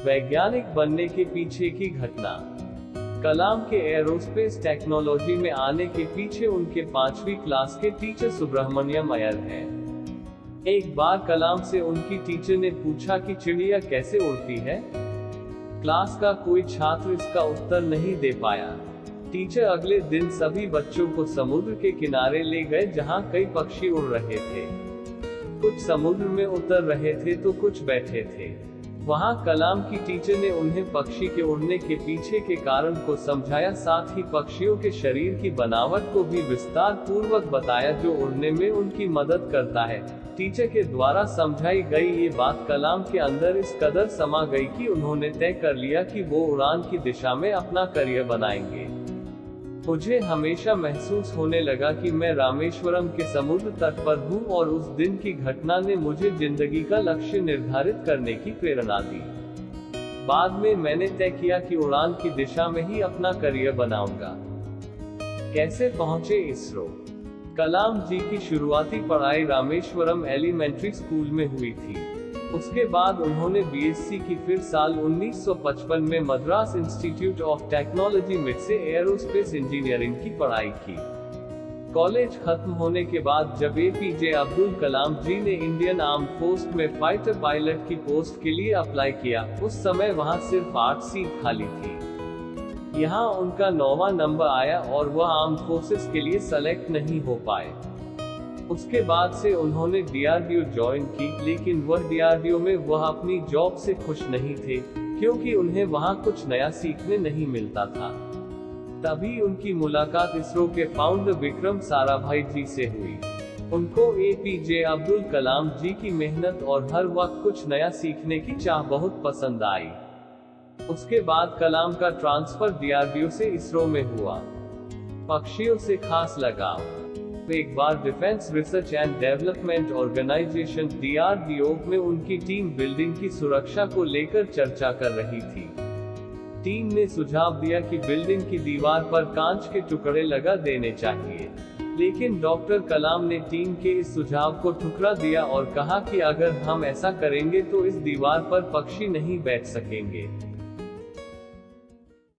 वैज्ञानिक बनने के पीछे की घटना। कलाम के एरोस्पेस टेक्नोलॉजी में आने के पीछे उनके 5वीं क्लास के टीचर सुब्रह्मण्यम अय्यर हैं। एक बार कलाम से उनकी टीचर ने पूछा कि चिड़िया कैसे उड़ती है। क्लास का कोई छात्र इसका उत्तर नहीं दे पाया। टीचर अगले दिन सभी बच्चों को समुद्र के किनारे ले गए जहां कई पक्षी उड़ रहे थे। कुछ समुद्र में उतर रहे थे तो कुछ बैठे थे। वहां कलाम की टीचर ने उन्हें पक्षी के उड़ने के पीछे के कारण को समझाया, साथ ही पक्षियों के शरीर की बनावट को भी विस्तार पूर्वक बताया जो उड़ने में उनकी मदद करता है। टीचर के द्वारा समझाई गई ये बात कलाम के अंदर इस कदर समा गई कि उन्होंने तय कर लिया कि वो उड़ान की दिशा में अपना करियर बनाएंगे। मुझे हमेशा महसूस होने लगा कि मैं रामेश्वरम के समुद्र तट पर हूँ और उस दिन की घटना ने मुझे जिंदगी का लक्ष्य निर्धारित करने की प्रेरणा दी। बाद में मैंने तय किया कि उड़ान की दिशा में ही अपना करियर बनाऊंगा। कैसे पहुंचे इसरो? कलाम जी की शुरुआती पढ़ाई रामेश्वरम एलिमेंट्री स्कूल में हुई थी। उसके बाद उन्होंने बीएससी की, फिर साल 1955 में मद्रास इंस्टीट्यूट ऑफ टेक्नोलॉजी में से एरोस्पेस इंजीनियरिंग की पढ़ाई की। कॉलेज खत्म होने के बाद जब एपीजे अब्दुल कलाम जी ने इंडियन आर्म फोर्स में फाइटर पायलट की पोस्ट के लिए अप्लाई किया, उस समय वहां सिर्फ 8 सीट खाली थी। यहां उनका 9वां नंबर आया और वह आर्म फोर्सेस के लिए सेलेक्ट नहीं हो पाए। उसके बाद से उन्होंने डीआरडीओ ज्वाइन की, लेकिन वह डीआरडीओ में वह अपनी जॉब से खुश नहीं थे, क्योंकि उन्हें वहां कुछ नया सीखने नहीं मिलता था। तभी उनकी मुलाकात इसरो के फाउंडर विक्रम साराभाई जी से हुई। उनको एपीजे अब्दुल कलाम जी की मेहनत और हर वक्त कुछ नया सीखने की चाह बहुत पसंद आई। उसके बाद कलाम का ट्रांसफर डीआरडीओ से इसरो में हुआ। पक्षियों से खास लगाव। एक बार defence research and development organisation DRDO में उनकी टीम बिल्डिंग की सुरक्षा को लेकर चर्चा कर रही थी। टीम ने सुझाव दिया कि बिल्डिंग की दीवार पर कांच के टुकड़े लगा देने चाहिए, लेकिन डॉक्टर कलाम ने टीम के इस सुझाव को ठुकरा दिया और कहा कि अगर हम ऐसा करेंगे तो इस दीवार पर पक्षी नहीं बैठ सकेंगे।